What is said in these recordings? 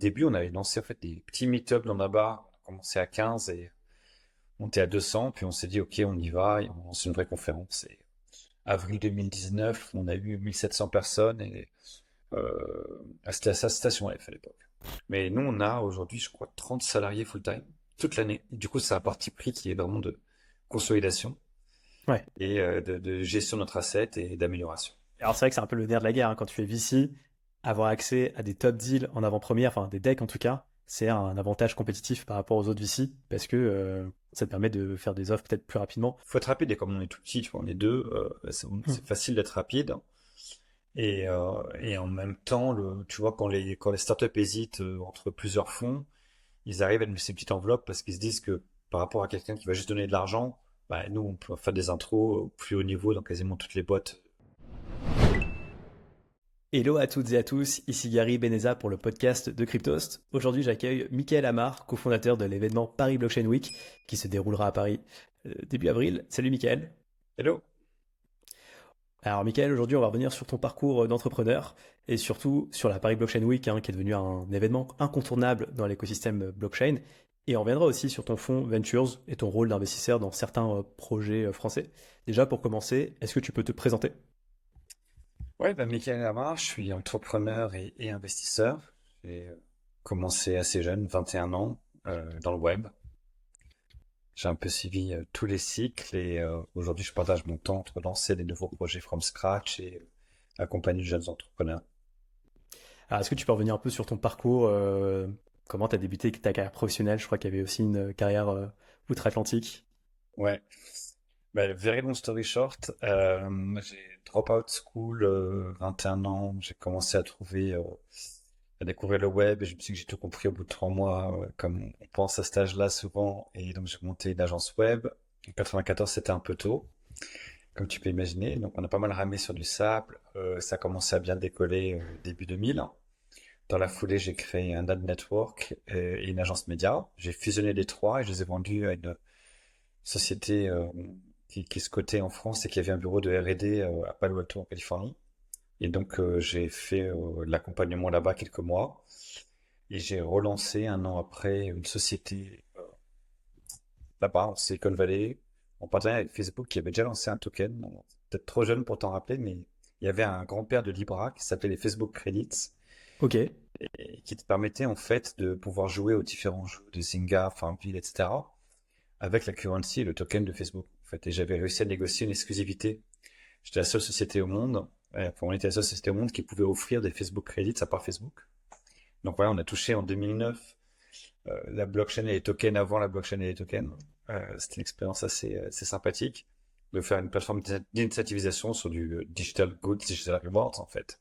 début, on avait lancé en fait des petits meet-up dans la barre. On a commencé à 15 et on était à 200, puis on s'est dit, OK, on y va, et on lance une vraie conférence. Et avril 2019, on a eu 1700 personnes et c'était à sa station F à l'époque. Mais nous, on a aujourd'hui, je crois, 30 salariés full-time toute l'année. Du coup, c'est un parti pris qui est vraiment de consolidation Ouais. et de gestion de notre asset et d'amélioration. Alors c'est vrai que c'est un peu le nerf de la guerre, hein, quand tu fais VC, avoir accès à des top deals en avant-première, enfin des decks en tout cas, c'est un avantage compétitif par rapport aux autres VC parce que ça te permet de faire des offres peut-être plus rapidement. Faut être rapide et comme on est tout petit, tu vois, on est deux, Hmm. c'est facile d'être rapide. Et en même temps, tu vois, quand les startups hésitent entre plusieurs fonds, ils arrivent à nous ces petites enveloppes parce qu'ils se disent que par rapport à quelqu'un qui va juste donner de l'argent, bah, nous, on peut faire des intros au plus haut niveau dans quasiment toutes les boîtes. Hello à toutes et à tous, ici Gary Beneza pour le podcast de Cryptost. Aujourd'hui j'accueille Michael Amar, cofondateur de l'événement Paris Blockchain Week qui se déroulera à Paris début avril. Salut Michael. Hello. Alors Michael, aujourd'hui on va revenir sur ton parcours d'entrepreneur et surtout sur la Paris Blockchain Week, hein, qui est devenu un événement incontournable dans l'écosystème blockchain. Et on reviendra aussi sur ton fonds Ventures et ton rôle d'investisseur dans certains projets français. Déjà pour commencer, est-ce que tu peux te présenter? Ouais, bah, Michael Lamar, je suis entrepreneur et investisseur. J'ai commencé assez jeune, 21 ans, dans le web. J'ai un peu suivi tous les cycles et aujourd'hui je partage mon temps entre lancer des nouveaux projets from scratch et accompagner de jeunes entrepreneurs. Alors est-ce que tu peux revenir un peu sur ton parcours, comment tu as débuté ta carrière professionnelle? Je crois qu'il y avait aussi une carrière outre-Atlantique. Ouais, bah, very long story short, j'ai drop out school, 21 ans, j'ai commencé à découvrir le web et je me suis dit que j'ai tout compris au bout de 3 mois, comme on pense à cet âge-là souvent, et donc j'ai monté une agence web. En 94, c'était un peu tôt, comme tu peux imaginer, donc on a pas mal ramé sur du sable, ça a commencé à bien décoller début 2000. Dans la foulée, j'ai créé un ad network et une agence média. J'ai fusionné les trois et je les ai vendus à une société qui se cotait en France et qui avait un bureau de R&D à Palo Alto en Californie. Et donc j'ai fait l'accompagnement là-bas quelques mois et j'ai relancé un an après une société là-bas en Silicon Valley en partenariat avec Facebook qui avait déjà lancé un token. Peut-être trop jeune pour t'en rappeler, mais il y avait un grand-père de Libra qui s'appelait les Facebook Credits Ok. et qui te permettait en fait de pouvoir jouer aux différents jeux de Zynga, Farmville, etc. avec la currency et le token de Facebook. En fait, et j'avais réussi à négocier une exclusivité. J'étais la seule société au monde, enfin, on était la seule société au monde qui pouvait offrir des Facebook Credits à part Facebook. Donc voilà, on a touché en 2009 la blockchain et les tokens avant la blockchain et les tokens. C'était une expérience assez sympathique de faire une plateforme d'initiativisation sur du digital goods, digital rewards en fait.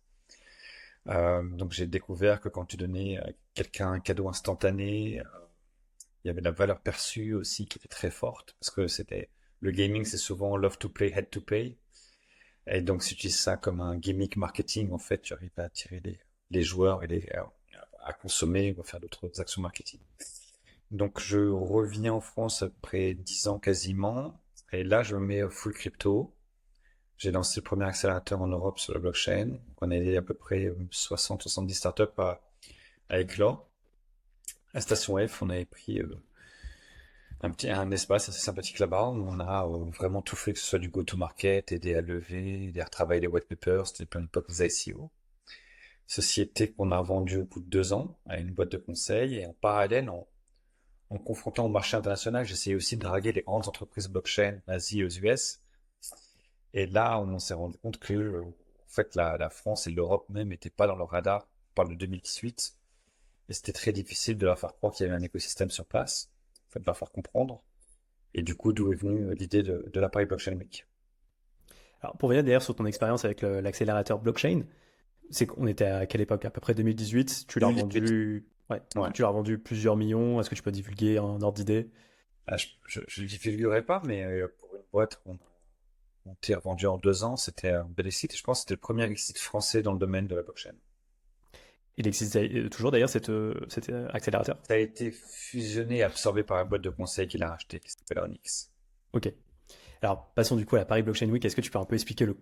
Donc j'ai découvert que quand tu donnais à quelqu'un un cadeau instantané, il y avait la valeur perçue aussi qui était très forte parce que c'était le gaming, c'est souvent love to play, head to pay. Et donc si tu utilises ça comme un gimmick marketing, en fait, tu arrives à attirer les joueurs et à consommer ou à faire d'autres actions marketing. Donc je reviens en France après 10 ans quasiment. Et là, je me mets full crypto. J'ai lancé le premier accélérateur en Europe sur la blockchain. On a aidé à peu près 60-70 startups à éclore. À Station F, on avait pris un espace assez sympathique là-bas où on a vraiment tout fait, que ce soit du go-to-market, aider à lever, aider à retravailler les white papers, c'était plein de époque des ICO. Société qu'on a vendue au bout de 2 ans à une boîte de conseil et en parallèle, en confrontant au marché international, j'essayais aussi de draguer les grandes entreprises blockchain Asie aux US. Et là, on s'est rendu compte que, en fait, la France et l'Europe même n'étaient pas dans leur radar. On parle de 2018. Et c'était très difficile de leur faire croire qu'il y avait un écosystème sur place. En fait, de leur faire comprendre. Et du coup, d'où est venue l'idée de la Paris Blockchain Week. Alors pour revenir d'ailleurs sur ton expérience avec l'accélérateur blockchain, c'est qu'on était à quelle époque? À peu près 2018. Tu l'as 2018. revendu, ouais, Ouais. tu l'as revendu plusieurs millions. Est-ce que tu peux divulguer un ordre d'idée? Ah, je ne figurerai pas, mais pour une boîte qu'on a revendu en 2 ans, c'était un bel exit. Et je pense que c'était le premier exit français dans le domaine de la blockchain. Il existe toujours d'ailleurs cet accélérateur. Ça a été fusionné et absorbé par la boîte de conseil qui l'a racheté, qui s'appelle Onyx. Ok. Alors passons du coup à la Paris Blockchain Week. Est-ce que tu peux un peu expliquer le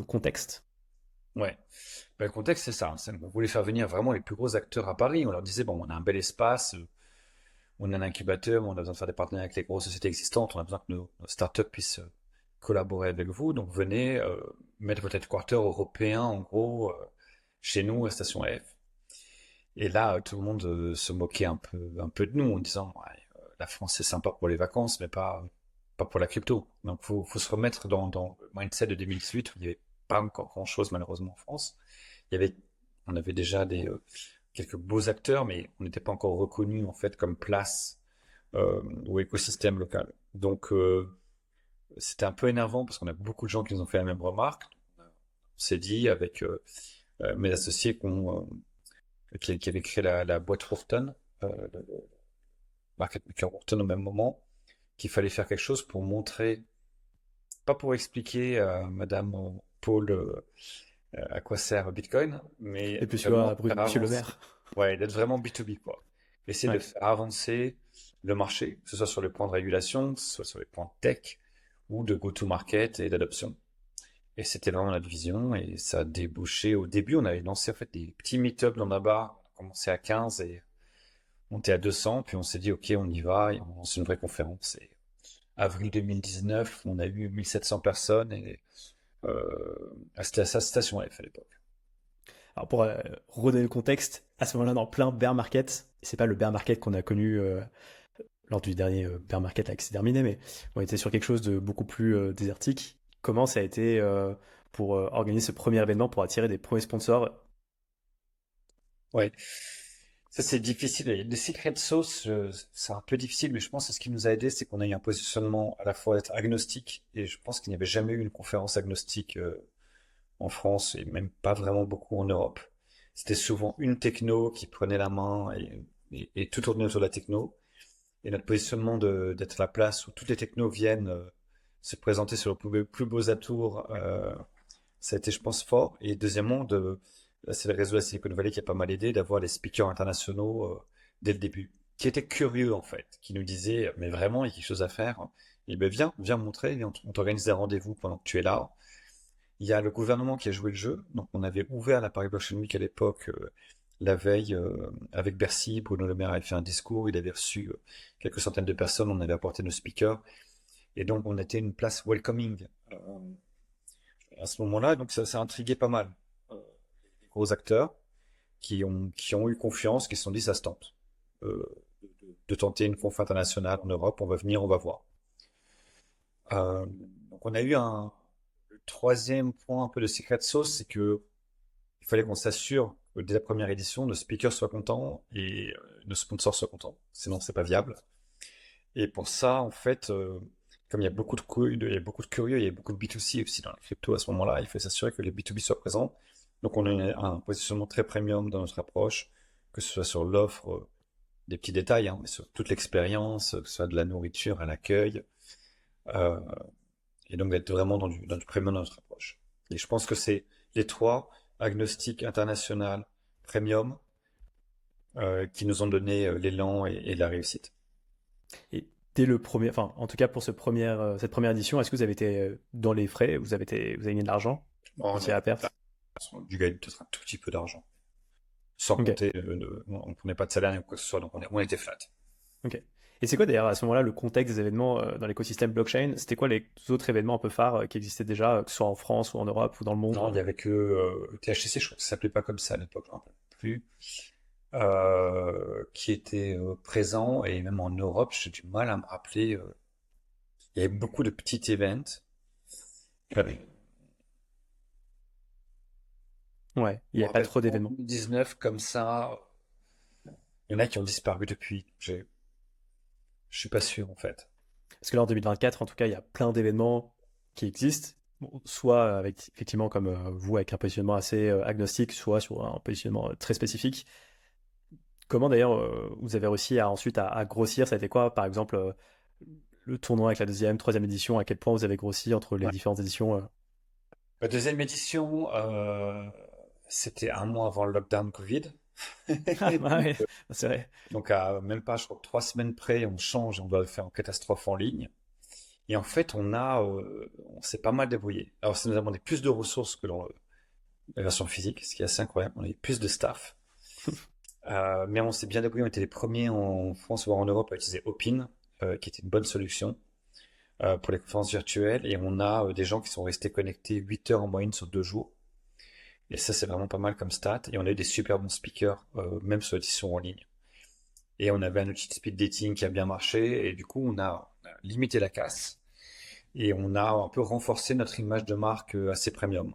contexte? Ouais. Ben, le contexte, c'est ça, hein. On voulait faire venir vraiment les plus gros acteurs à Paris. On leur disait, bon, on a un bel espace, on a un incubateur, on a besoin de faire des partenariats avec les grosses sociétés existantes, on a besoin que nos startups puissent collaborer avec vous. Donc venez mettre votre headquarter européen, en gros, chez nous, à Station F. Et là, tout le monde se moquait un peu de nous en disant, ouais, la France c'est sympa pour les vacances, mais pas pour la crypto. Donc faut se remettre dans le mindset de 2018 où il n'y avait pas encore grand-chose malheureusement en France. Il y avait, on avait déjà quelques beaux acteurs, mais on n'était pas encore reconnu en fait comme place ou écosystème local. Donc c'était un peu énervant parce qu'on a beaucoup de gens qui nous ont fait la même remarque. On s'est dit avec mes associés qui avaient créé la boîte Wharton, le market maker Wharton au même moment, qu'il fallait faire quelque chose pour montrer, pas pour expliquer à Madame Paul à quoi sert Bitcoin, mais Et puis tu vraiment vois, faire Monsieur Le avancer, Maire. ouais, d'être vraiment B2B, quoi. Essayer de Ouais. faire avancer le marché, que ce soit sur les points de régulation, que ce soit sur les points tech, ou de go-to-market et d'adoption. Et c'était vraiment notre vision, et ça a débouché. Au début, on avait lancé en fait des petits meet-ups dans la barre, on a commencé à 15 et on était à 200, puis on s'est dit, ok, on y va, et on lance une vraie conférence. Et avril 2019, on a eu 1700 personnes, et c'était à sa station F à l'époque. Alors pour redonner le contexte, à ce moment-là, dans plein bear market, c'est pas le bear market qu'on a connu lors du dernier bear market là, qui s'est terminé, mais on était sur quelque chose de beaucoup plus désertique. Comment ça a été pour organiser ce premier événement, pour attirer des premiers sponsors? Ouais, ça c'est difficile. Les secret sauce, c'est un peu difficile, mais je pense que ce qui nous a aidé, c'est qu'on a eu un positionnement à la fois d'être agnostique, et je pense qu'il n'y avait jamais eu une conférence agnostique en France, et même pas vraiment beaucoup en Europe. C'était souvent une techno qui prenait la main, et tout tournait autour de la techno. Et notre positionnement d'être la place où toutes les technos viennent se présenter sur leurs plus beaux atours, ça a été, je pense, fort. Et deuxièmement, là, c'est le réseau de la Silicon Valley qui a pas mal aidé d'avoir les speakers internationaux dès le début, qui étaient curieux en fait, qui nous disaient, mais vraiment, il y a quelque chose à faire. Et ben viens montrer, et on t'organise des rendez-vous pendant que tu es là. Il y a le gouvernement qui a joué le jeu, donc on avait ouvert la Paris Blockchain Week à l'époque, la veille, avec Bercy. Bruno Le Maire avait fait un discours, il avait reçu quelques centaines de personnes, on avait apporté nos speakers, et donc on était une place welcoming à ce moment-là, donc ça a intrigué pas mal. Les gros acteurs qui ont eu confiance, qui se sont dit ça se tente. De tenter une conf internationale en Europe, on va venir, on va voir. Donc on a eu le troisième point un peu de secret sauce, c'est que il fallait qu'on s'assure que dès la première édition, nos speakers soient contents et nos sponsors soient contents. Sinon, c'est pas viable. Et pour ça, en fait, comme il y a beaucoup de il y a beaucoup de curieux, il y a beaucoup de B2C aussi dans la crypto à ce moment-là, il faut s'assurer que les B2B soient présents. Donc, on a un positionnement très premium dans notre approche, que ce soit sur l'offre, des petits détails, hein, mais sur toute l'expérience, que ce soit de la nourriture à l'accueil, euh, et donc d'être vraiment dans du premium dans notre approche. Et je pense que c'est les trois, agnostique, international, premium, qui nous ont donné l'élan et la réussite. Et dès le premier, enfin, en tout cas pour cette première édition, est-ce que vous avez été dans les frais? Vous avez gagné de l'argent? Bon, Vous étiez à perte? on a dû gagner peut-être un tout petit peu d'argent. Sans Ok, compter, on ne prenait pas de salaire ni quoi que ce soit, donc on était flat. ok. Et c'est quoi d'ailleurs à ce moment-là le contexte des événements dans l'écosystème blockchain? C'était quoi les autres événements un peu phares qui existaient déjà, que ce soit en France ou en Europe ou dans le monde? Non, il y avait que THCC, je crois que ça s'appelait pas comme ça à l'époque, je ne me rappelle plus, qui était présent, et même en Europe, j'ai du mal à me rappeler. Il y avait beaucoup de petits events. Ouais. Ouais, il Je n'y me avait pas rappelle trop en d'événements. 2019 comme ça. Il y en a qui ont disparu depuis. Je suis pas sûr en fait. Parce que là, en 2024, en tout cas, il y a plein d'événements qui existent, bon, soit avec, effectivement, comme vous, avec un positionnement assez agnostique, soit sur un positionnement très spécifique. Comment d'ailleurs vous avez réussi ensuite à grossir? Ça a été quoi, par exemple, le tournoi avec la deuxième, troisième édition? À quel point vous avez grossi entre les Ouais. différentes éditions? La deuxième édition, c'était un mois avant le lockdown Covid. Ah, bah Donc, ouais, c'est vrai. donc à même pas, je crois que 3 semaines près, on change, on doit le faire en catastrophe en ligne. Et en fait, on s'est pas mal débrouillé. Alors, ça nous a demandé plus de ressources la version physique, ce qui est assez incroyable. On avait plus de staff. Mais on s'est bien débrouillé. On était les premiers en France, voire en Europe, à utiliser Hopin, qui était une bonne solution pour les conférences virtuelles. Et on a des gens qui sont restés connectés 8 heures en moyenne sur 2 jours. Et ça, c'est vraiment pas mal comme stat. Et on a eu des super bons speakers, même sur l'édition en ligne. Et on avait un outil de speed dating qui a bien marché. Et du coup, on a limité la casse. Et on a un peu renforcé notre image de marque assez premium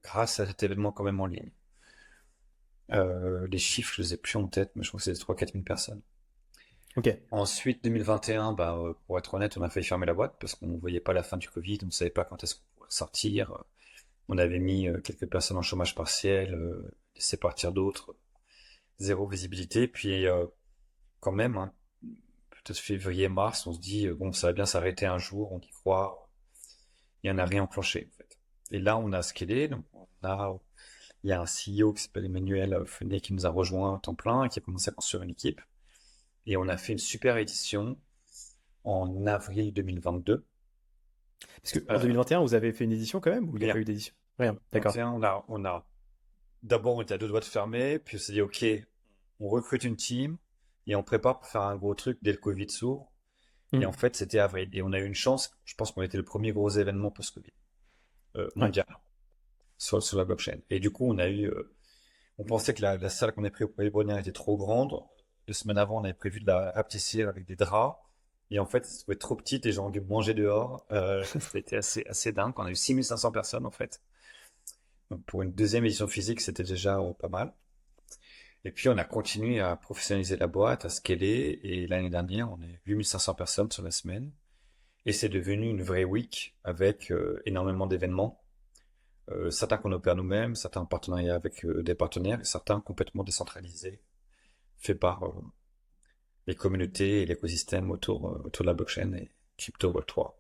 grâce à cet événement quand même en ligne. Les chiffres, je les ai plus en tête, mais je crois que c'est 3 000 à 4 000 personnes. Ok. Ensuite, 2021, bah, pour être honnête, on a failli fermer la boîte parce qu'on ne voyait pas la fin du Covid, on ne savait pas quand est-ce qu'on pourrait sortir. On avait mis quelques personnes en chômage partiel, laissé partir d'autres, zéro visibilité. Puis quand même, hein, peut-être février-mars, on se dit, bon, ça va bien s'arrêter un jour, on y croit, et on n'a rien enclenché en fait. Et là, on a scalé, donc il y a un CEO qui s'appelle Emmanuel Fenet qui nous a rejoint à temps plein et qui a commencé à construire une équipe. Et on a fait une super édition en avril 2022. Parce que en Euh, 2021, vous avez fait une édition quand même ou il n'y a Rien. pas eu d'édition? Rien, d'accord. 21, d'abord, on était à 2 doigts de fermer, puis on s'est dit, OK, on recrute une team et on prépare pour faire un gros truc dès le Covid s'ouvre. Et en Hmm. fait, c'était avril. Et on a eu une chance, je pense qu'on était le premier gros événement post-Covid Ouais. mondial sur la blockchain. Et du coup, on pensait que la salle qu'on avait prise au Palais Brunier était trop grande. 2 semaines avant, on avait prévu de la rapetissir avec des draps. Et en fait, c'était trop petite et j'ai envie de manger dehors. C'était assez dingue. On a eu 6 500 personnes en fait. Donc, pour une deuxième édition physique, c'était déjà pas mal. Et puis, on a continué à professionnaliser la boîte, à scaler. Et l'année dernière, on est 8 500 personnes sur la semaine. Et c'est devenu une vraie week avec énormément d'événements. Certains qu'on opère nous-mêmes, certains en partenariat avec des partenaires et certains complètement décentralisés, faits par les communautés et l'écosystème autour de la blockchain et crypto Web3.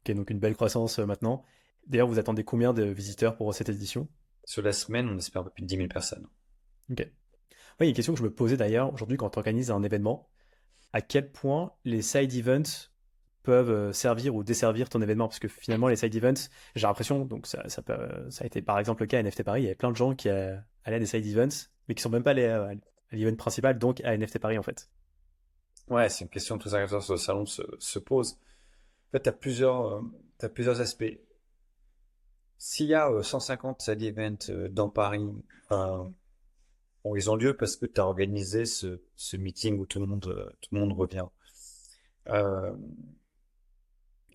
Ok, donc une belle croissance maintenant. D'ailleurs, vous attendez combien de visiteurs pour cette édition? Sur la semaine, on espère un peu plus de 10 000 personnes. Ok. Oui, une question que je me posais d'ailleurs aujourd'hui quand on organise un événement, à quel point les side events peuvent servir ou desservir ton événement? Parce que finalement, les side events, j'ai l'impression, donc ça a été par exemple le cas à NFT Paris, il y avait plein de gens qui allaient à des side events, mais qui sont même pas allés à l'event principal, donc à NFT Paris en fait. Ouais, c'est une question que tous les organisateurs sur le salon se posent. En fait, t'as plusieurs aspects. S'il y a 150 side events dans Paris, euh, bon, ils ont lieu parce que tu as organisé ce meeting où tout le monde revient. Euh,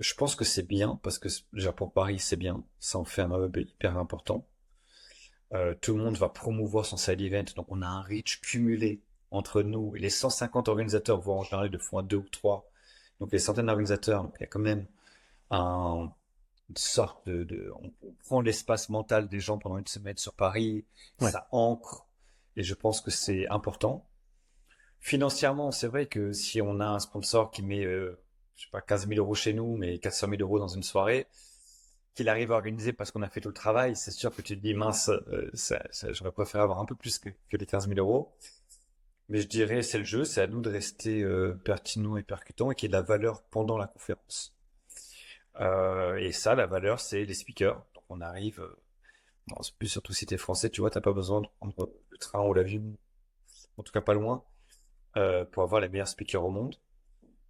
je pense que c'est bien parce que déjà pour Paris, c'est bien. Ça en fait un hub hyper important. Tout le monde va promouvoir son side event, donc on a un reach cumulé entre nous et les 150 organisateurs, voire en général de fois 2 ou 3. Donc les centaines d'organisateurs, donc il y a quand même une sorte on prend l'espace mental des gens pendant une semaine sur Paris, Ouais. ça ancre, et je pense que c'est important. Financièrement, c'est vrai que si on a un sponsor qui met, je sais pas, 15 000 euros chez nous, mais 400 000 euros dans une soirée, qu'il arrive à organiser parce qu'on a fait tout le travail, c'est sûr que tu te dis, mince, j'aurais préféré avoir un peu plus que les 15 000 euros. Mais je dirais, c'est le jeu, c'est à nous de rester pertinent et percutant et qu'il y ait de la valeur pendant la conférence. Et ça, la valeur, c'est les speakers. Donc on arrive, bon, c'est plus surtout si t'es français, tu vois, t'as pas besoin de prendre le train ou l'avion, en tout cas pas loin, pour avoir les meilleurs speakers au monde,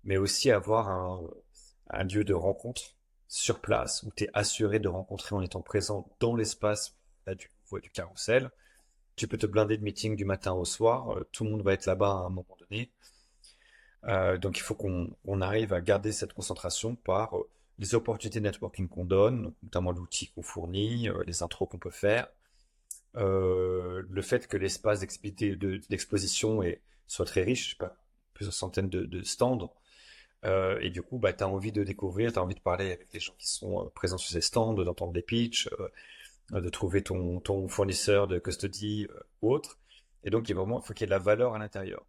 mais aussi avoir un lieu de rencontre sur place où tu es assuré de rencontrer en étant présent dans l'espace là, du carrousel. Tu peux te blinder de meeting du matin au soir, tout le monde va être là-bas à un moment donné. Donc il faut qu'on arrive à garder cette concentration par les opportunités de networking qu'on donne, notamment l'outil qu'on fournit, les intros qu'on peut faire, le fait que l'espace d'exposition soit très riche, je sais pas, plusieurs centaines de stands. Et du coup, bah, tu as envie de découvrir, tu as envie de parler avec les gens qui sont présents sur ces stands, d'entendre des pitchs, de trouver ton fournisseur de custody ou autre. Et donc, il faut qu'il y ait de la valeur à l'intérieur.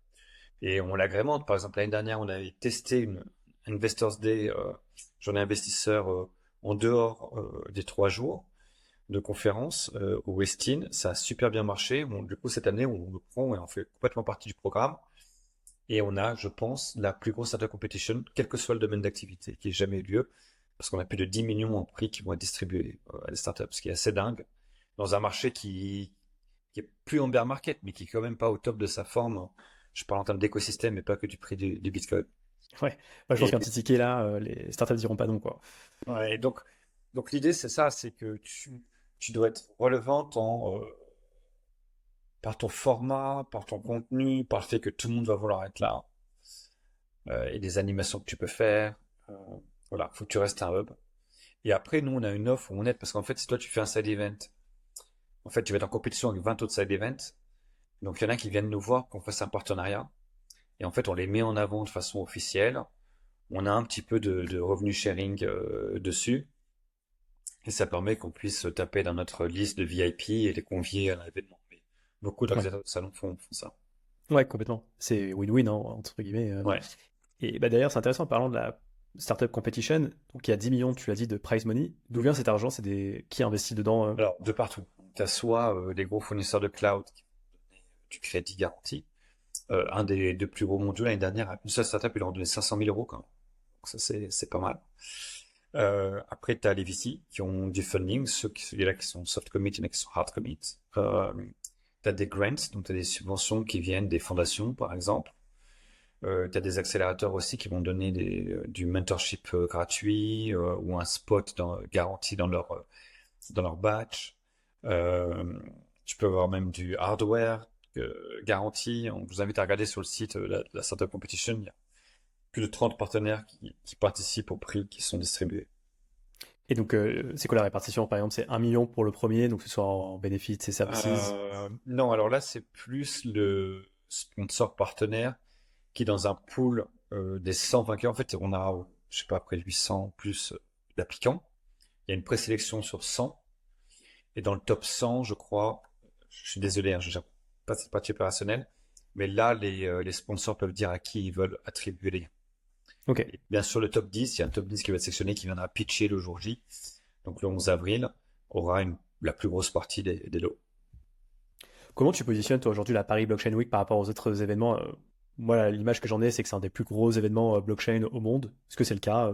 Et on l'agrémente. Par exemple, l'année dernière, on avait testé une Investors Day, journée investisseur en dehors des 3 jours de conférence au Westin. Ça a super bien marché. Du coup, cette année, on le prend et on fait complètement partie du programme. Et on a, je pense, la plus grosse startup competition, quel que soit le domaine d'activité, qui ait jamais eu lieu, parce qu'on a plus de 10 millions en prix qui vont être distribués à des startups, ce qui est assez dingue. dans un marché qui est plus en bear market, mais qui est quand même pas au top de sa forme. Je parle en termes d'écosystème et pas que du prix du Bitcoin. Ouais. Moi, je pense Et, qu'un petit ticket là, les startups diront pas non, quoi. ouais, donc l'idée, c'est ça, c'est que tu dois être relevante par ton format, par ton contenu, par le fait que tout le monde va vouloir être là, et des animations que tu peux faire. Euh, voilà, faut que tu restes un hub. Et après, nous, on a une offre où on aide, parce qu'en fait, si toi, tu fais un side event, en fait, tu vas être en compétition avec 20 autres side events. Donc, il y en a qui viennent nous voir, qu'on fasse un partenariat. Et en fait, on les met en avant de façon officielle. On a un petit peu de revenu sharing dessus. Et ça permet qu'on puisse se taper dans notre liste de VIP et les convier à l'événement. Mais beaucoup Ouais. d'organisateurs de salons font ça. Ouais, complètement. C'est win-win, hein, entre guillemets. Ouais. Et bah, d'ailleurs, c'est intéressant en parlant de la startup competition. Donc, il y a 10 millions, tu l'as dit, de prize money. D'où vient cet argent? Qui investit dedans? Alors, de partout. Tu as soit des gros fournisseurs de cloud qui vont donner du crédit garanti. Un des deux plus gros mondiaux l'année dernière, une seule startup, il leur a donné 500 000 euros quand même. Donc ça, c'est pas mal. Après, tu as les VC qui ont du funding, celui-là qui sont soft commit, il y en a qui sont hard commit. Tu as des grants, donc tu as des subventions qui viennent des fondations, par exemple. Tu as des accélérateurs aussi qui vont donner du mentorship gratuit ou un spot garanti dans leur batch. Euh, Tu peux avoir même du hardware garanti. On vous invite à regarder sur le site la Startup Competition. Il y a plus de 30 partenaires qui participent aux prix qui sont distribués. Et donc, c'est quoi la répartition? Par exemple, c'est 1 million pour le premier, donc que ce soit en benefits et services. Non, alors là, c'est plus le sponsor partenaire qui, dans un pool des 100 vainqueurs, en fait, on a, je sais pas, après 800 plus d'applicants. Il y a une présélection sur 100. Et dans le top 100, je crois, je suis désolé, hein, je gère pas cette partie opérationnelle, mais là, les sponsors peuvent dire à qui ils veulent attribuer les gains. Ok. Et bien sûr, le top 10, il y a un top 10 qui va être sectionné, qui viendra pitcher le jour J. Donc le 11 avril, aura la plus grosse partie des lots. Comment tu positionnes, toi, aujourd'hui, la Paris Blockchain Week par rapport aux autres événements? Moi, l'image que j'en ai, c'est que c'est un des plus gros événements blockchain au monde. Est-ce que c'est le cas? Ouais,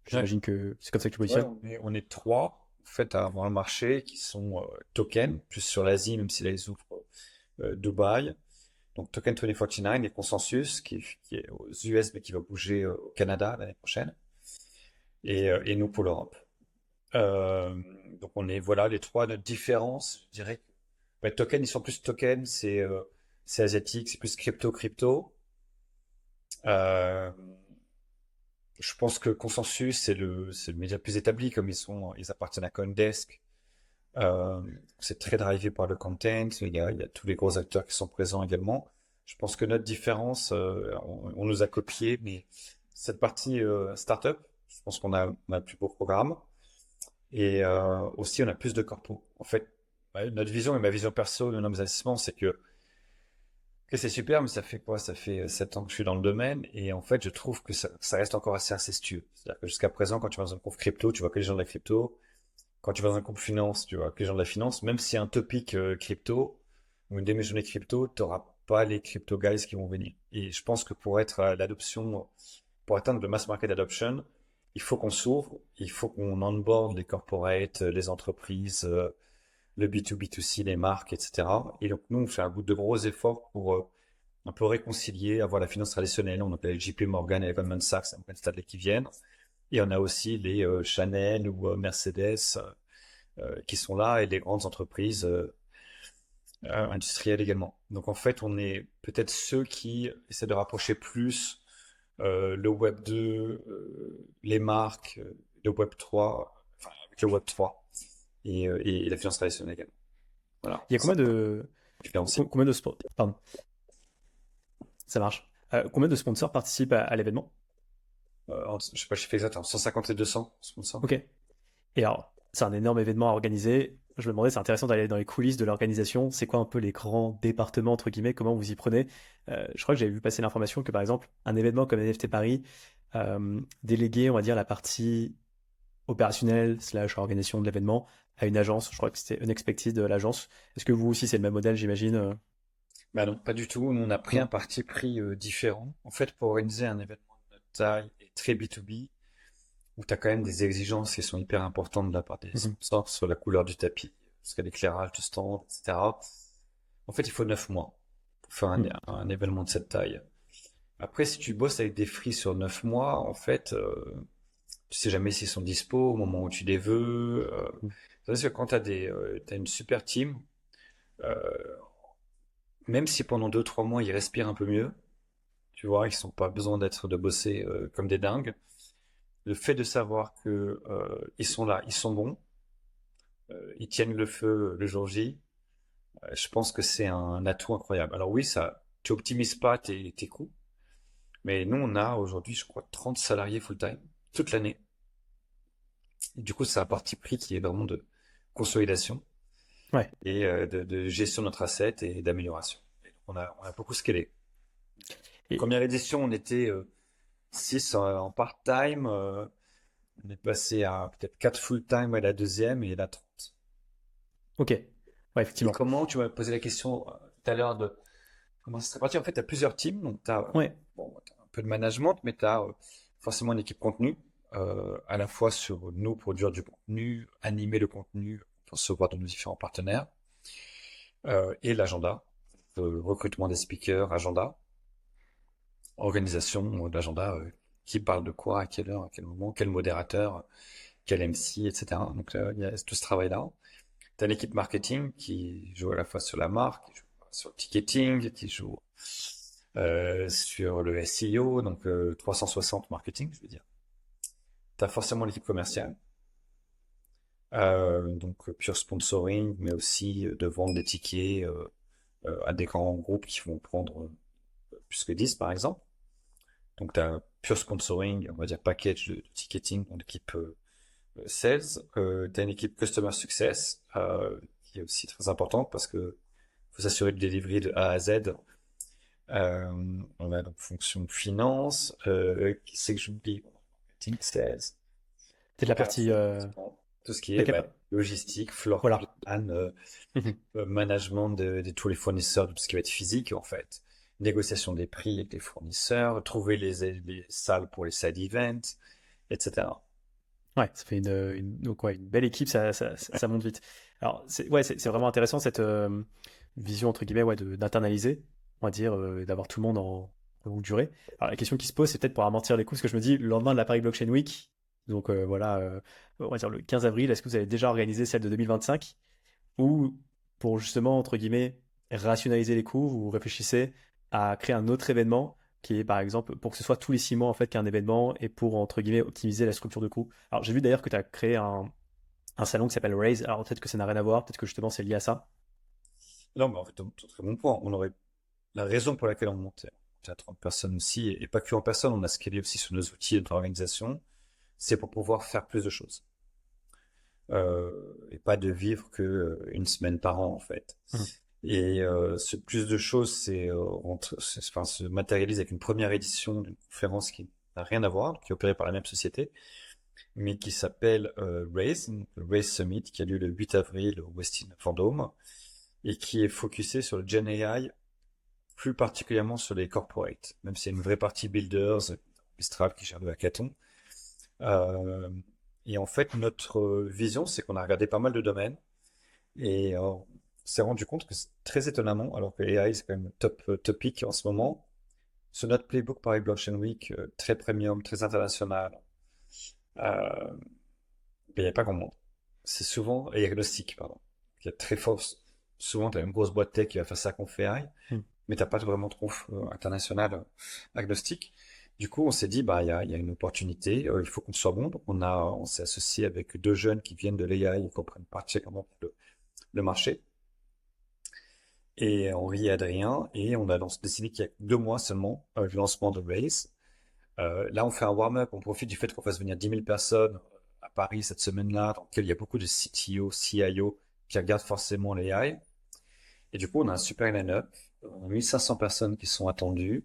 J'imagine que c'est comme ça que tu ouais, positionnes. on est trois, en fait, à avoir le marché, qui sont tokens, plus sur l'Asie, même si là, ils ouvrent Dubaï. Donc Token 2049 et Consensus, qui est aux US, mais qui va bouger au Canada l'année prochaine. Et nous pour l'Europe. Euh, donc on est, voilà, les trois, notre différence, je dirais. Ouais, token, ils sont plus tokens, c'est asiatique, c'est plus crypto. Euh, je pense que Consensus, c'est le média le plus établi, comme ils appartiennent à CoinDesk. C'est très drivé par le content. Il y a tous les gros acteurs qui sont présents également. Je pense que notre différence, on nous a copié, mais cette partie startup, je pense qu'on a le plus beau programme. Et aussi, on a plus de corpos. En fait, ouais, notre vision et ma vision perso de nos investissements, c'est que c'est super, mais ça fait quoi? Ça fait 7 ans que je suis dans le domaine, et en fait, je trouve que ça reste encore assez incestueux. C'est-à-dire que jusqu'à présent, quand tu vas dans un conf crypto, tu vois que les gens de la crypto. Quand tu vas dans un conf finance, tu vois que les gens de la finance, même si y a un topic crypto ou une demi-journée crypto, tu n'auras pas les crypto guys qui vont venir. Et je pense que pour être à l'adoption, pour atteindre le mass market adoption, il faut qu'on s'ouvre, il faut qu'on onboard les corporates, les entreprises, le B2B2C, les marques, etc. Et donc nous, on fait un bout de gros efforts pour un peu réconcilier, avoir la finance traditionnelle. On a les JP Morgan et les Goldman Sachs, Morgan Stanley qui viennent. Et on a aussi les Chanel ou Mercedes qui sont là et les grandes entreprises industrielles également. Donc en fait, on est peut-être ceux qui essaient de rapprocher plus le Web 2, les marques, le Web 3, enfin avec le Web 3 et la finance traditionnelle également. Voilà, Il y a ça combien de, différencie. combien de pardon, ça marche. Combien de sponsors participent à l'événement? Je sais pas, je fais exact, entre 150 et 200 sponsors. Ok. Et alors, c'est un énorme événement à organiser. Je me demandais, c'est intéressant d'aller dans les coulisses de l'organisation. C'est quoi un peu les grands départements, entre guillemets, comment vous y prenez? Je crois que j'avais vu passer l'information que, par exemple, un événement comme NFT Paris déléguait, on va dire, la partie opérationnelle slash organisation de l'événement à une agence. Je crois que c'était Unexpected, l'agence. Est-ce que vous aussi, c'est le même modèle, j'imagine? Bah non, pas du tout. Nous, on a pris un Non. parti pris différent. En fait, pour organiser un événement de notre taille et très B2B, où tu as quand même des exigences qui sont hyper importantes de la part des Mhm. sponsors sur la couleur du tapis, jusqu'à l'éclairage du stand, etc. En fait, il faut 9 mois pour faire Hmm. un événement de cette taille. Après, si tu bosses avec des free sur 9 mois, en fait, tu sais jamais s'ils sont dispo au moment où tu les veux. C'est-à-dire que quand t'as une super team, euh, même si pendant 2, 3 mois ils respirent un peu mieux, tu vois, ils n'ont pas besoin de bosser comme des dingues. Le fait de savoir que ils sont là, ils sont bons, ils tiennent le feu le jour J, je pense que c'est un atout incroyable. Alors oui, ça, tu optimises pas tes coûts, mais nous on a aujourd'hui, je crois, 30 salariés full-time toute l'année. Et du coup, c'est un parti pris qui est vraiment de consolidation Ouais. et de gestion de notre asset et d'amélioration. On a beaucoup scalé. Et, Première édition, on était 6 en part-time. On est passé à peut-être 4 full-time à la deuxième et la 30. ok. Ouais, Et effectivement. comment, tu m'as posé la question tout à l'heure de comment ça serait parti. En fait, tu as plusieurs teams. Donc, tu as, Ouais. bon, t'as un peu de management, mais tu as forcément une équipe contenu, à la fois sur nous produire du contenu, animer le contenu pour se voir de nos différents partenaires, et l'agenda, recrutement des speakers, agenda, organisation de l'agenda, qui parle de quoi, à quelle heure, à quel moment, quel modérateur, quel MC, etc. Donc, il y a tout ce travail-là. Tu as l'équipe marketing qui joue à la fois sur la marque, qui joue sur le ticketing, qui joue sur le SEO, donc 360 marketing, je veux dire. Tu as forcément l'équipe commerciale, donc pure sponsoring, mais aussi de vendre des tickets à des grands groupes qui vont prendre plus que 10 par exemple. Donc tu as pure sponsoring, on va dire package de ticketing, donc l'équipe sales. Tu as une équipe customer success qui est aussi très importante parce que faut s'assurer de delivery de A à Z. On a donc fonction finance, qui c'est que j'oublie? Marketing, sales, C'est de la partie. opération, tout ce qui est Laquelle? logistique, floor plan, Voilà. Mhm. management de tous les fournisseurs, de tout ce qui va être physique en fait, négociation des prix avec les fournisseurs, trouver les salles pour les side events, etc. Ouais, ça fait donc ouais, une belle équipe, ça monte vite. Alors, c'est vraiment intéressant cette vision, entre guillemets, ouais, d'internaliser, on va dire, d'avoir tout le monde en longue durée. Alors, la question qui se pose, c'est peut-être pour amortir les coûts, parce que je me dis, le lendemain de la Paris Blockchain Week, donc voilà, on va dire le 15 avril, est-ce que vous avez déjà organisé celle de 2025? Ou pour justement, entre guillemets, rationaliser les coûts, vous réfléchissez à créer un autre événement qui est par exemple pour que ce soit tous les 6 mois en fait qu'un événement et pour entre guillemets optimiser la structure de coûts. Alors j'ai vu d'ailleurs que tu as créé un salon qui s'appelle Raise. Alors peut-être que ça n'a rien à voir, peut-être que justement c'est lié à ça. Non, mais en fait, très bon point. On aurait la raison pour laquelle on montait à 30 personnes aussi, et pas que en personne, on a scalé aussi sur nos outils d'organisation, c'est pour pouvoir faire plus de choses. Et pas de vivre que une semaine par an en fait. Mhm. Et ce plus de choses, enfin, se matérialise avec une première édition d'une conférence qui n'a rien à voir, qui est opérée par la même société, mais qui s'appelle Raise, donc le Raise Summit, qui a lieu le 8 avril au Westin Vendôme, et qui est focusé sur le Gen AI, plus particulièrement sur les corporates, même s'il y a une vraie partie builders, Mistral qui gère le hackathon. Euh, et en fait, notre vision, c'est qu'on a regardé pas mal de domaines, et on s'est rendu compte que très étonnamment, alors que AI c'est quand même top topic en ce moment, sur notre playbook Paris Blockchain Week, très premium, très international, euh, il n'y a pas grand monde. C'est souvent, et agnostique, pardon. Il y a très fort, souvent tu as une grosse boîte tech qui va faire ça qu'on fait AI, Mhm. mais t'as pas vraiment de conf international agnostique. Du coup, on s'est dit, bah, il y a une opportunité, il faut qu'on soit bon. Donc, on s'est associé avec deux jeunes qui viennent de l'AI et qui comprennent particulièrement le marché. Et Henri et Adrien, et on a décidé qu'il y a 2 mois seulement, le lancement de Race. Là, on fait un warm-up, on profite du fait qu'on fasse venir 10 000 personnes à Paris cette semaine-là, dans lequel il y a beaucoup de CTO, CIO qui regardent forcément les AI. Et du coup, on a un super line-up, on a 1500 personnes qui sont attendues.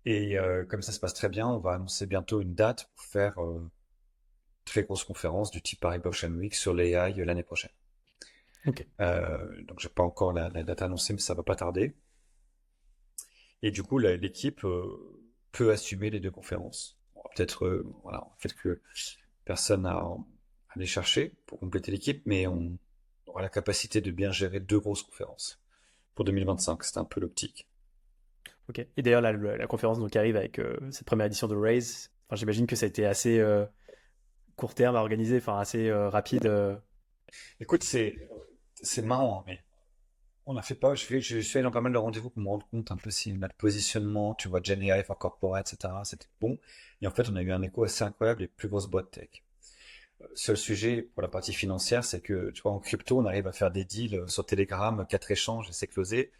Et comme ça se passe très bien, on va annoncer bientôt une date pour faire une très grosse conférence du type Paris Blockchain Week sur les AI l'année prochaine. Ok. Donc, j'ai pas encore la date annoncée, mais ça va pas tarder. Et du coup, l'équipe peut assumer les deux conférences. Bon, peut-être, voilà, en fait que personne à aller chercher pour compléter l'équipe, mais aura la capacité de bien gérer 2 grosses conférences pour 2025. C'était un peu l'optique. Ok. Et d'ailleurs, la conférence donc, qui arrive avec cette première édition de Raise, enfin, j'imagine que ça a été assez court terme à organiser, enfin assez rapide. Écoute, c'est marrant, hein, mais on n'a fait pas. Je suis allé dans pas mal de rendez-vous pour me rendre compte un peu si notre positionnement, tu vois, Gen AI for Corporate, etc., c'était bon. Et en fait, on a eu un écho assez incroyable des plus grosses boîtes tech. Seul sujet pour la partie financière, c'est que, tu vois, en crypto, on arrive à faire des deals sur Telegram, 4 échanges et c'est closé.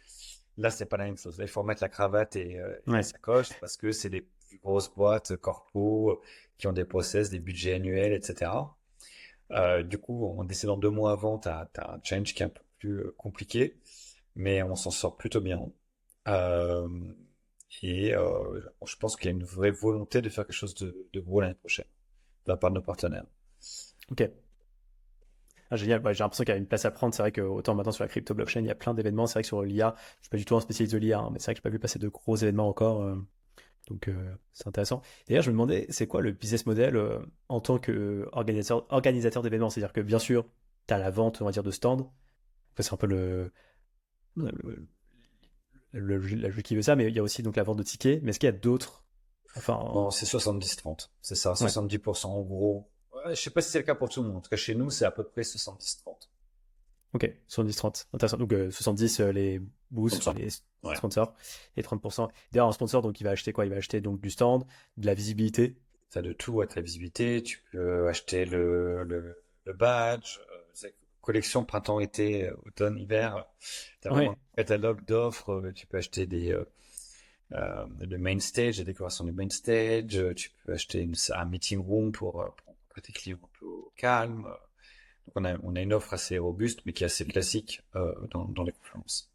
Là, c'est pas la même chose. Là, il faut remettre la cravate et la Ouais. sacoche parce que c'est des plus grosses boîtes corpo qui ont des process, des budgets annuels, etc. Du coup, en décidant 2 mois avant, t'as un change qui est un peu plus compliqué, mais on s'en sort plutôt bien. Euh, je pense qu'il y a une vraie volonté de faire quelque chose de gros l'année prochaine, de la part de nos partenaires. Ok. Ah, génial. Ouais, j'ai l'impression qu'il y a une place à prendre. C'est vrai que autant maintenant sur la crypto blockchain, il y a plein d'événements. C'est vrai que sur l'IA, je suis pas du tout un spécialiste de l'IA, hein, mais c'est vrai que j'ai pas vu passer de gros événements encore. Donc c'est intéressant. D'ailleurs, je me demandais, c'est quoi le business model en tant qu'organisateur d'événements? C'est-à-dire que bien sûr, tu as la vente, on va dire, de stand. Enfin, c'est un peu le, la logique qui veut ça, mais il y a aussi donc la vente de tickets. Mais est-ce qu'il y a d'autres? Enfin, Non, c'est 70-30. C'est ça, ouais. 70% en gros. Ouais, je sais pas si c'est le cas pour tout le monde. En tout cas, chez nous, c'est à peu près 70-30. Ok, 70-30. Intéressant. Donc 70 les boosts, Comme ça. enfin les Ouais. sponsors, et 30%. D'ailleurs, un sponsor, donc il va acheter quoi? Il va acheter donc du stand, de la visibilité. T'as de tout à ta visibilité. Tu peux acheter le badge, collection printemps-été, automne-hiver. T'as vraiment un Ouais. catalogue d'offres. Tu peux acheter le main stage, la décoration du main stage. Tu peux acheter un meeting room pour tes clients un peu au calme. Donc on a une offre assez robuste, mais qui est assez classique dans les conférences.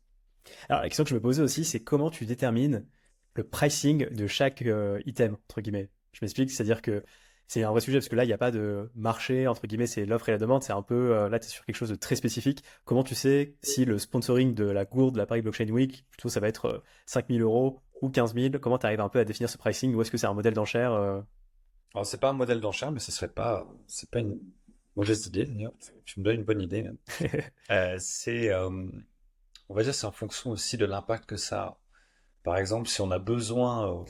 Alors la question que je me posais aussi, c'est comment tu détermines le pricing de chaque item, entre guillemets. Je m'explique, c'est-à-dire que c'est un vrai sujet, parce que là, il n'y a pas de marché, entre guillemets, c'est l'offre et la demande, c'est un peu, là, tu es sur quelque chose de très spécifique. Comment tu sais si le sponsoring de la gourde de la Paris Blockchain Week, plutôt ça va être 5 000 euros ou 15 000, comment tu arrives un peu à définir ce pricing, ou est-ce que c'est un modèle d'enchère Alors c'est pas un modèle d'enchère, mais c'est pas une mauvaise idée d'ailleurs. Tu me donnes une bonne idée même. On va dire, c'est en fonction aussi de l'impact que ça a. Par exemple, si on a besoin,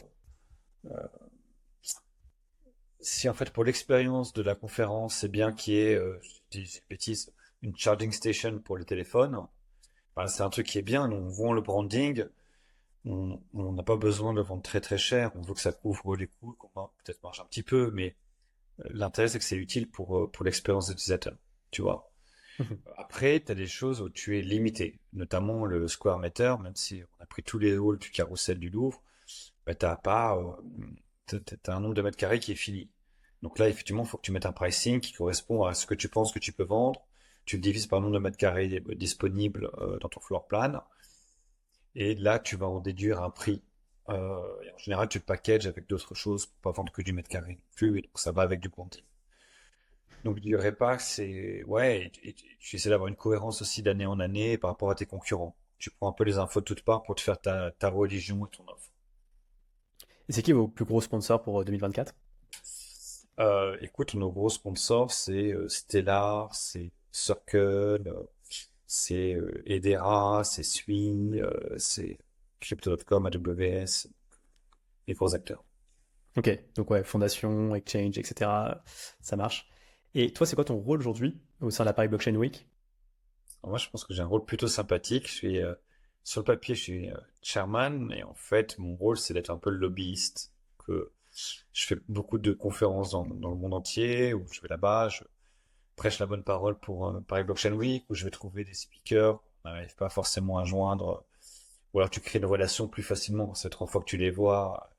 si en fait pour l'expérience de la conférence, c'est bien qu'il y ait, je dis une bêtise, une charging station pour le téléphone, ben, c'est un truc qui est bien. On vend le branding, on n'a pas besoin de le vendre très très cher. On veut que ça couvre les coûts, qu'on va peut-être marge un petit peu, mais l'intérêt c'est que c'est utile pour l'expérience d'utilisateur. Tu vois. Après, tu as des choses où tu es limité, notamment le square meter, même si on a pris tous les halls du carrousel du Louvre, bah, t'as un nombre de mètres carrés qui est fini. Donc là, effectivement, il faut que tu mettes un pricing qui correspond à ce que tu penses que tu peux vendre. Tu le divises par le nombre de mètres carrés disponibles dans ton floor plan. Et là, tu vas en déduire un prix. Et en général, tu le packages avec d'autres choses pour pas vendre que du mètre carré non plus. Et donc, ça va avec du branding. Donc, je dirais pas que c'est... Ouais, et tu essaies d'avoir une cohérence aussi d'année en année par rapport à tes concurrents. Tu prends un peu les infos de toutes parts pour te faire ta religion et ton offre. Et c'est qui vos plus gros sponsors pour 2024? Écoute, nos gros sponsors, c'est Stellar, c'est Circle, c'est Edera, c'est Swing, c'est Crypto.com, AWS, les gros acteurs. Ok, donc ouais, fondation, exchange, etc. Ça marche. Et toi, c'est quoi ton rôle aujourd'hui au sein de la Paris Blockchain Week? Alors moi, je pense que j'ai un rôle plutôt sympathique. Sur le papier, je suis chairman, et en fait, mon rôle, c'est d'être un peu le lobbyiste. Que je fais beaucoup de conférences dans le monde entier, où je vais là-bas, je prêche la bonne parole pour Paris Blockchain Week, où je vais trouver des speakers qu'on n'arrive pas forcément à joindre. Ou alors tu crées une relation plus facilement. C'est 3 fois que tu les vois.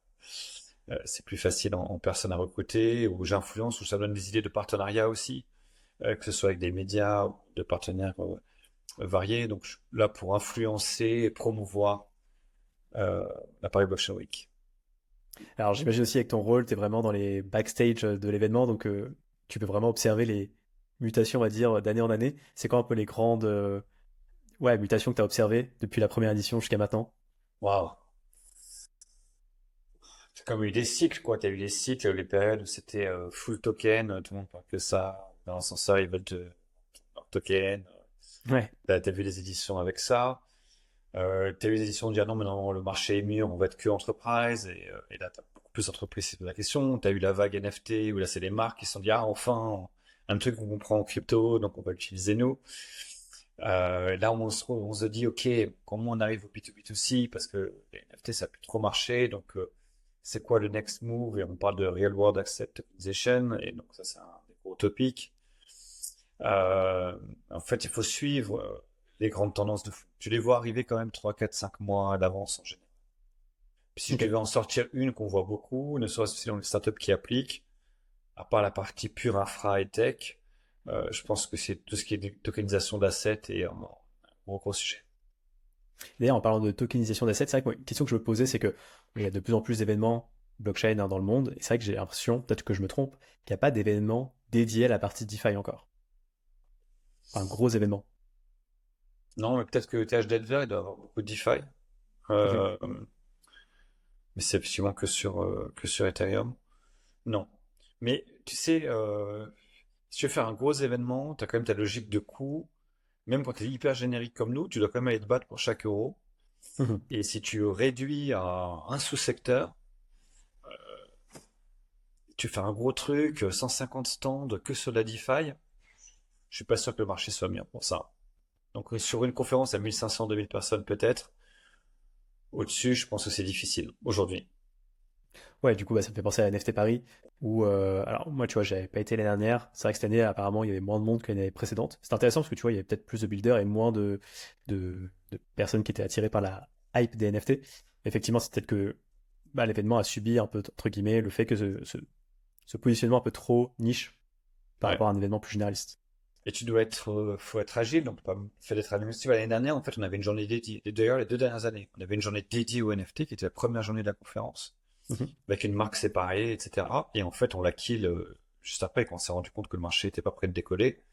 C'est plus facile en personne à recruter. Ou j'influence, ou ça donne des idées de partenariat aussi. Que ce soit avec des médias ou de partenaires variés. Donc je suis là pour influencer et promouvoir euh, la Paris Blockchain Week. Alors j'imagine aussi avec ton rôle, tu es vraiment dans les backstage de l'événement, donc tu peux vraiment observer les mutations, on va dire, d'année en année. C'est quoi un peu les grandes ouais, mutations que tu as observées depuis la première édition jusqu'à maintenant? Waouh! C'est comme eu des cycles, quoi. T'as eu des cycles, les périodes où c'était full token, tout le monde parle que ça. Dans l'ascenseur, ils veulent leur token. Ouais. T'as vu des éditions avec ça. T'as eu des éditions dire non, mais non, le marché est mûr, on va être que enterprise. Et là, t'as beaucoup plus d'entreprises qui se posent la question. T'as eu la vague NFT où là, c'est les marques qui se sont dit, ah, enfin, un truc qu'on comprend en crypto, donc on va l'utiliser nous. Là, on se dit, OK, comment on arrive au B2B2C? Parce que les NFT, ça a plus trop marché. Donc, c'est quoi le next move? Et on parle de Real World Asset Tokenization. Et donc, ça, c'est un des gros topics. Euh, En fait, il faut suivre les grandes tendances de fond. Tu les vois arriver quand même 3, 4, 5 mois à l'avance en général. Puis si je Ok. devais en sortir une qu'on voit beaucoup, ne serait-ce que dans les startups qui appliquent, à part la partie pure infra et tech, je pense que c'est tout ce qui est tokenisation d'assets et un gros, gros sujet. D'ailleurs, en parlant de tokenisation d'assets, c'est vrai que moi, une question que je me posais, c'est que il y a de plus en plus d'événements blockchain dans le monde, et c'est vrai que j'ai l'impression, peut-être que je me trompe, qu'il n'y a pas d'événement dédié à la partie DeFi encore. Enfin, un gros événement. Non, mais peut-être que TH Denver, il doit avoir beaucoup de DeFi. Mhm. Euh, mais c'est effectivement que sur Ethereum. Non. Mais tu sais, si tu veux faire un gros événement, tu as quand même ta logique de coût. Même quand tu es hyper générique comme nous, tu dois quand même aller te battre pour chaque euro. Mhm. Et si tu réduis à un sous-secteur, tu fais un gros truc, 150 stands que sur la DeFi, je suis pas sûr que le marché soit bien pour ça. Donc sur une conférence à 1500-2000 personnes peut-être, au-dessus, je pense que c'est difficile aujourd'hui. Ouais, du coup, bah, ça me fait penser à NFT Paris, où, alors moi, tu vois, j'avais pas été l'année dernière. C'est vrai que cette année, apparemment, il y avait moins de monde que l'année précédente. C'est intéressant parce que tu vois, il y avait peut-être plus de builders et moins de personnes qui étaient attirées par la hype des NFT. Effectivement, c'est peut-être que bah, l'événement a subi un peu, entre guillemets, le fait que ce positionnement un peu trop niche par Ouais. rapport à un événement plus généraliste. Et tu dois être, faut être agile, donc pas fait d'être administratif. L'année dernière, en fait, on avait une journée dédiée. Et d'ailleurs, les 2 dernières années, on avait une journée dédiée au NFT, qui était la première journée de la conférence, Mhm. avec une marque séparée, etc. Et en fait, on l'a kill juste après, quand on s'est rendu compte que le marché était pas prêt de décoller.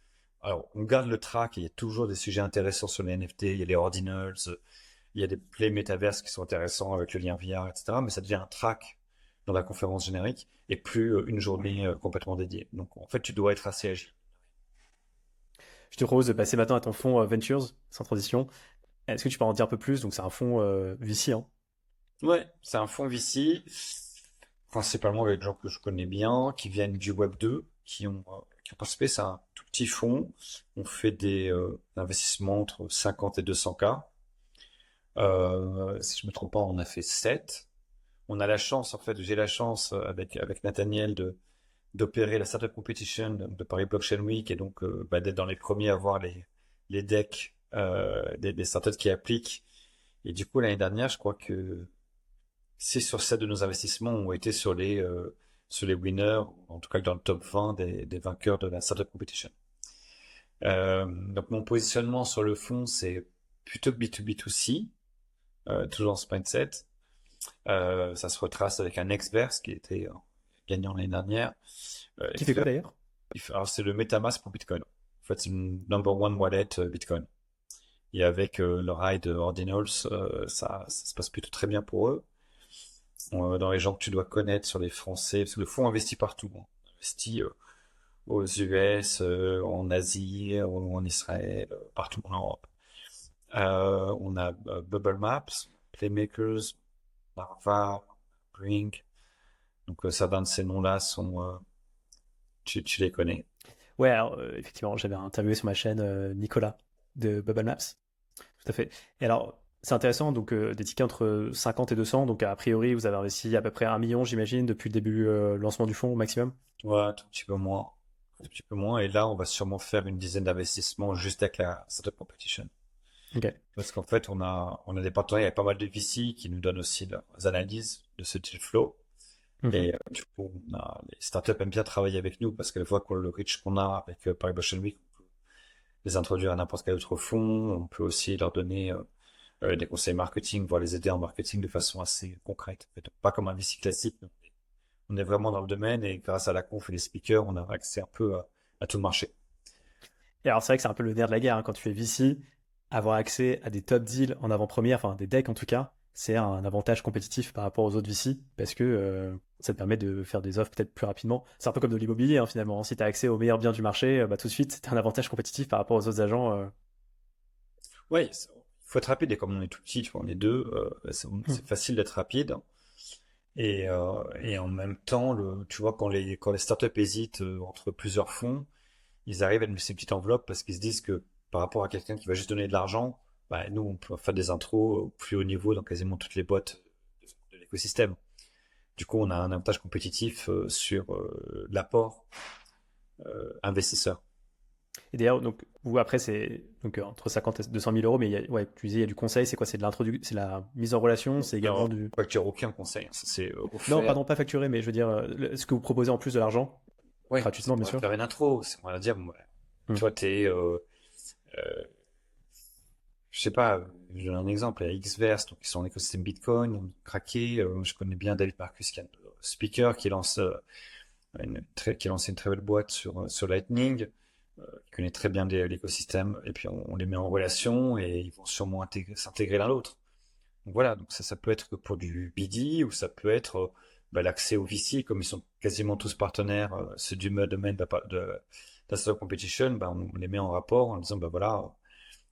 Alors, on garde le track, et il y a toujours des sujets intéressants sur les NFT, il y a les ordinals, il y a des plays métaverses qui sont intéressants avec le lien VR, etc. Mais ça devient un track dans la conférence générique et plus une journée complètement dédiée. Donc, en fait, tu dois être assez agile. Je te propose de passer maintenant à ton fonds Ventures, sans transition. Est-ce que tu peux en dire un peu plus? Donc, c'est un fonds VC, hein. Ouais, c'est un fonds VC, principalement avec des gens que je connais bien, qui viennent du Web 2, qui ont participé. C'est un tout petit fonds. On fait des investissements entre 50 et 200 k. Si je me trompe pas, on a fait 7. On a la chance, en fait, j'ai la chance avec Nathaniel d'opérer la Startup Competition de Paris Blockchain Week et donc d'être dans les premiers à voir les decks des startups qui appliquent. Et du coup, l'année dernière, je crois que 6 sur 7 de nos investissements ont été sur les winners, en tout cas dans le top 20 des vainqueurs de la Startup Competition. Donc mon positionnement sur le fond, c'est plutôt B2B2C, toujours dans ce mindset. Ça se retrace avec un Exverse qui était gagnant l'année dernière. Qui fait quoi Exverse, d'ailleurs? alors c'est le MetaMask pour Bitcoin. En fait, c'est le number one wallet Bitcoin. Et avec le ride Ordinals, ça se passe plutôt très bien pour eux. Dans les gens que tu dois connaître sur les Français, parce que le fonds investit partout. On investit aux US, en Asie, en Israël, partout en Europe. On a Bubble Maps, Playmakers, Larva, Brink. Donc certains de ces noms-là tu les connais. Ouais, alors, effectivement, j'avais interviewé sur ma chaîne Nicolas de Bubble Maps. Tout à fait. Et alors, c'est intéressant, donc des tickets entre 50 et 200, donc a priori, vous avez investi à peu près 1 million, j'imagine, depuis le début lancement du fonds au maximum. Ouais, un tout petit peu moins. Un tout petit peu moins. Et là, on va sûrement faire une dizaine d'investissements juste avec la Startup Competition. Ok. Parce qu'en fait, on a des partenariats avec pas mal de VC qui nous donnent aussi leurs analyses de ce deal flow. Mhm. Et du coup, les startups aiment bien travailler avec nous parce qu'elles voient qu'on le reach qu'on a avec Paris Blockchain Week, on peut les introduire à n'importe quel autre fonds. On peut aussi leur donner des conseils marketing, voire les aider en marketing de façon assez concrète. En fait, pas comme un VC classique. On est vraiment dans le domaine et grâce à la conf et les speakers, on a accès un peu à tout le marché. Et alors, c'est vrai que c'est un peu le nerf de la guerre, hein, quand tu fais VC, avoir accès à des top deals en avant-première, enfin des decks en tout cas, c'est un avantage compétitif par rapport aux autres VC, parce que ça te permet de faire des offres peut-être plus rapidement. C'est un peu comme de l'immobilier, hein, finalement. Si tu as accès aux meilleurs biens du marché, bah, tout de suite, tu as un avantage compétitif par rapport aux autres agents. Ouais, il faut être rapide et comme on est tout petit, tu vois, on est deux, Hmm. c'est facile d'être rapide. Et en même temps, tu vois, quand les startups hésitent entre plusieurs fonds, ils arrivent à mettre ces petites enveloppes parce qu'ils se disent que par rapport à quelqu'un qui va juste donner de l'argent, bah, nous, on peut faire des intros au plus haut niveau dans quasiment toutes les boîtes de l'écosystème. Du coup, on a un avantage compétitif sur l'apport investisseur. Et d'ailleurs, donc, vous, après, c'est donc, entre 50 et 200 000 euros, mais ouais, tu disais, il y a du conseil, c'est quoi? C'est de c'est la mise en relation, c'est également Non, du. on facture aucun conseil, hein. Ça, c'est Non, offert. pardon, pas facturé, mais je veux dire, ce que vous proposez en plus de l'argent, Ouais, gratuitement, c'est bien pour sûr. faire une intro. On va dire, bon, ouais, Hmm. toi, je sais pas, je donne un exemple, il y a Xverse, donc ils sont en écosystème Bitcoin, craqué. Je connais bien David Marcus, qui est un speaker qui a lancé une très belle boîte sur Lightning, qui connaît très bien l'écosystème, et puis on les met en relation et ils vont sûrement s'intégrer l'un l'autre. Donc voilà, donc ça peut être que pour du BD ou ça peut être bah, l'accès au VC, comme ils sont quasiment tous partenaires, c'est du domaine de la Startup Competition, bah, on les met en rapport en disant bah voilà,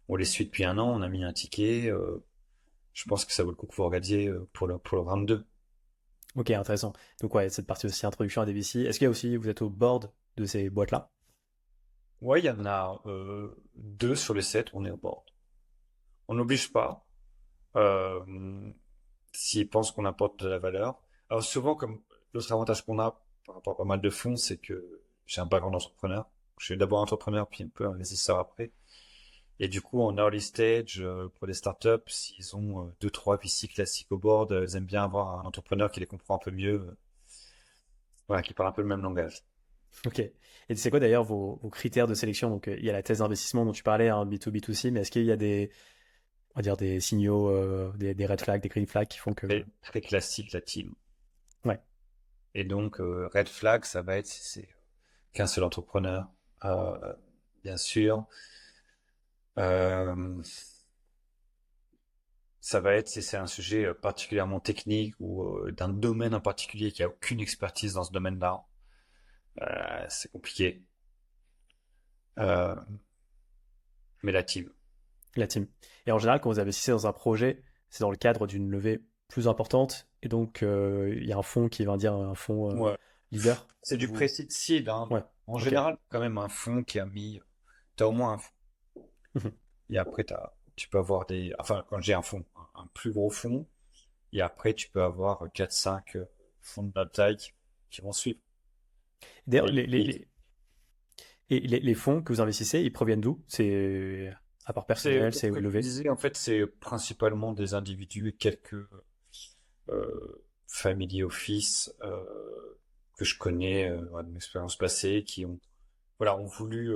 on les suit depuis un an, on a mis un ticket, je pense que ça vaut le coup que vous regardiez pour le round 2. Ok, intéressant. Donc, ouais, cette partie aussi introduction à des VC. Est-ce qu'il y a aussi, vous êtes au board de ces boîtes-là? Ouais, il y en a deux sur les sept, on est au board. On n'oblige pas, euh, s'ils pensent qu'on apporte de la valeur. Alors souvent, comme l'autre avantage qu'on a par rapport à pas mal de fonds, c'est que j'ai un background d'entrepreneur. Je suis d'abord entrepreneur, puis un peu investisseur après. Et du coup, en early stage, pour les startups, s'ils ont deux, trois VC classiques au board, ils aiment bien avoir un entrepreneur qui les comprend un peu mieux, voilà, qui parle un peu le même langage. Ok. Et c'est quoi d'ailleurs vos critères de sélection? Donc, il y a la thèse d'investissement dont tu parlais, hein, B2B2C, mais est-ce qu'il y a on va dire des signaux, des red flags, des green flags qui font que. Très, très classique, la team. Ouais. Et donc, red flag, ça va être si c'est qu'un seul entrepreneur, euh, bien sûr. Euh, Ça va être si c'est un sujet particulièrement technique ou d'un domaine en particulier qui a aucune expertise dans ce domaine-là. C'est compliqué. Euh, mais la team. La team. Et en général, quand vous investissez dans un projet, c'est dans le cadre d'une levée plus importante. Et donc, il y a un fonds qui va dire un fonds Ouais. leader. C'est du Vous. précide seed, hein. Ouais. En Ok. général, quand même, un fonds qui a mis. T'as au moins un fonds. Mhm. Et après, tu peux avoir des. Enfin, quand j'ai un fonds, un plus gros fonds. Et après, tu peux avoir quatre cinq fonds de la taille qui vont suivre. D'ailleurs, Et, et et les fonds que vous investissez, ils proviennent d'où? C'est à part c'est, personnel, comme c'est je te levé. disais, en fait, c'est principalement des individus et quelques family office que je connais de mon expérience passée qui ont voulu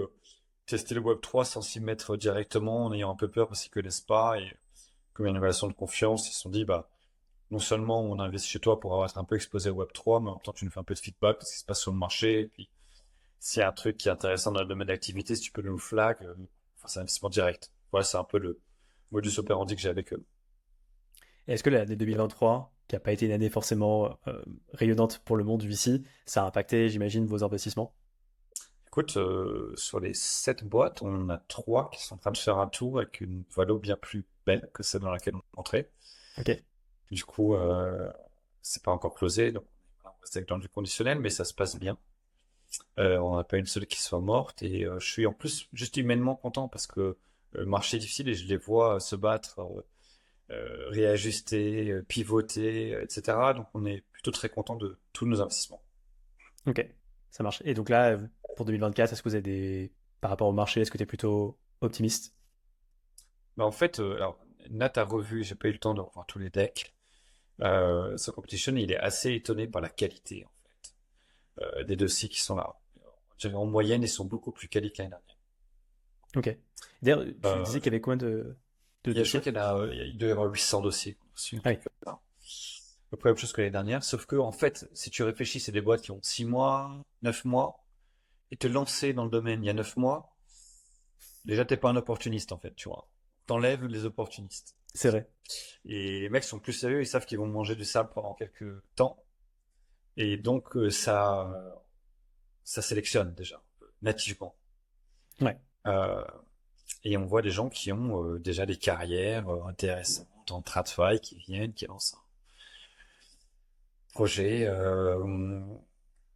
tester le Web3 sans s'y mettre directement en ayant un peu peur parce qu'ils connaissent pas et comme il y a une relation de confiance, ils se sont dit bah non seulement on investit chez toi pour être un peu exposé au Web3, mais en même temps tu nous fais un peu de feedback de ce qui se passe sur le marché et puis s'il y a un truc qui est intéressant dans le domaine d'activité, si tu peux nous flag, enfin, c'est un investissement direct. Voilà, c'est un peu le modus operandi que j'ai avec eux. Et est-ce que l'année 2023, qui n'a pas été une année forcément rayonnante pour le monde du VC, ça a impacté, j'imagine, vos investissements? Écoute, sur les 7 boîtes, on en a 3 qui sont en train de faire un tour avec une valo bien plus belle que celle dans laquelle on est entré. Ok. Du coup, c'est pas encore closé, donc on reste dans du conditionnel, mais ça se passe bien. On n'a pas une seule qui soit morte et je suis en plus juste humainement content parce que le marché est difficile et je les vois se battre, réajuster, pivoter, etc. Donc on est plutôt très content de tous nos investissements. Ok, ça marche. Et donc là, pour 2024, est-ce que vous avez des. Par rapport au marché, est-ce que tu es plutôt optimiste? Bah, en fait, alors, Nat a revu, j'ai pas eu le temps de revoir tous les decks. Ce competition, il est assez étonné par la qualité en fait, des dossiers qui sont là. Je dirais, en moyenne, ils sont beaucoup plus quali que l'année dernière. Ok. D'ailleurs, tu Euh, disais qu'il y avait combien de je crois dossiers? qu'il y en a, il doit y avoir 800 dossiers reçus, un Ah truc oui. comme ça. À peu près la même chose que l'année dernière, sauf que en fait, si tu réfléchis, c'est des boîtes qui ont 6 mois, 9 mois, et te lancer dans le domaine il y a 9 mois, déjà t'es pas un opportuniste en fait, tu vois. T'enlèves les opportunistes. C'est vrai. Et les mecs sont plus sérieux, ils savent qu'ils vont manger du sable pendant quelques temps, et donc ça sélectionne déjà nativement. Ouais. Euh, Et on voit des gens qui ont déjà des carrières intéressantes en TradFi qui viennent, qui lancent un projet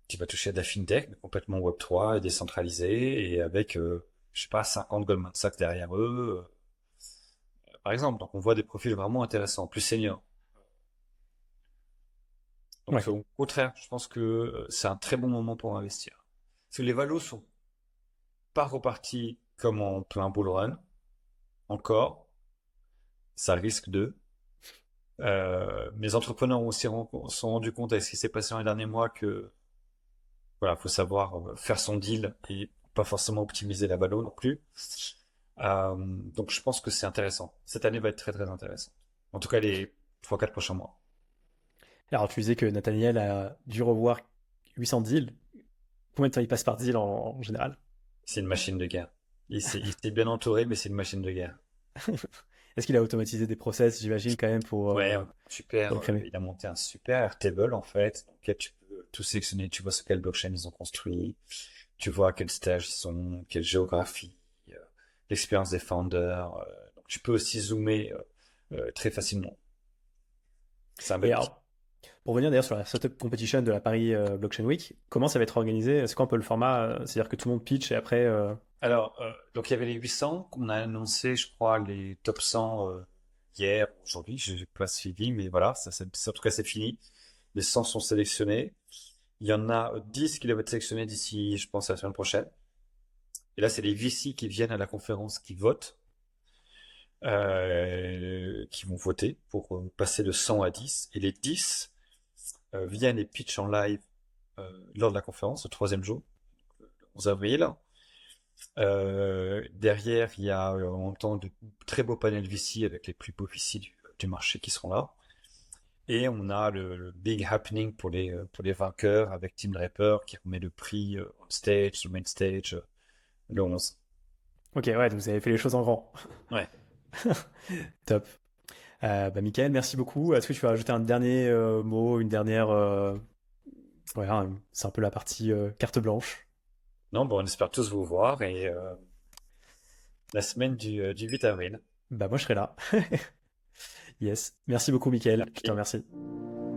qui va toucher à de la fintech, mais complètement Web3 et décentralisé, et avec, je sais pas, 50 Goldman Sachs derrière eux, par exemple. Donc on voit des profils vraiment intéressants, plus seniors. Donc Ouais. au contraire, je pense que c'est un très bon moment pour investir. Parce que les valos sont pas repartis comme en plein bull run, encore. Ça risque de. Mes entrepreneurs ont aussi sont rendus compte avec ce qui s'est passé dans les derniers mois que voilà, faut savoir faire son deal et pas forcément optimiser la valo non plus. Donc je pense que c'est intéressant. Cette année va être très très intéressante. En tout cas les 3-4 prochains mois. Alors, tu disais que Nathaniel a dû revoir 800 deals. Combien de temps il passe par deal en général? C'est une machine de guerre. Il s'est bien entouré, mais c'est une machine de guerre. Est-ce qu'il a automatisé des process, j'imagine, quand même, Ouais, pour super. les cramer? Il a monté un super Airtable en fait. Donc là, tu peux tout sélectionner. Tu vois sur quelle blockchain ils ont construit. Tu vois à quel stage ils sont, quelle géographie, euh, l'expérience des founders. Donc tu peux aussi zoomer très facilement. C'est un Et bel outil. alors, pour revenir d'ailleurs sur la Startup Competition de la Paris Blockchain Week, comment ça va être organisé? C'est quoi un peu le format? C'est-à-dire que tout le monde pitch et après. Alors, donc il y avait les 800 qu'on a annoncé, je crois, les top 100 hier, aujourd'hui. Je n'ai pas suivi, mais voilà, en tout cas c'est fini. Les 100 sont sélectionnés. Il y en a 10 qui doivent être sélectionnés d'ici, je pense, à la semaine prochaine. Et là, c'est les VC qui viennent à la conférence qui votent, qui vont voter pour passer de 100 à 10. Et les 10 viennent et pitchent en live lors de la conférence, le troisième jour, le 11 avril. Derrière, il y a en même temps de très beaux panels VC avec les plus beaux VC du marché qui seront là. Et on a le big happening pour les vainqueurs avec Tim Draper qui remet le prix on stage, le main stage, le 11. Ok, ouais, donc vous avez fait les choses en grand. Ouais. Top. Bah, Michael, merci beaucoup. Est-ce que tu veux ajouter un dernier mot, une dernière. Ouais, hein, c'est un peu la partie carte blanche. Non, bon, on espère tous vous voir et la semaine du 8 avril. Bah, moi, je serai là. Yes. Merci beaucoup, Michael. Je te Merci. remercie.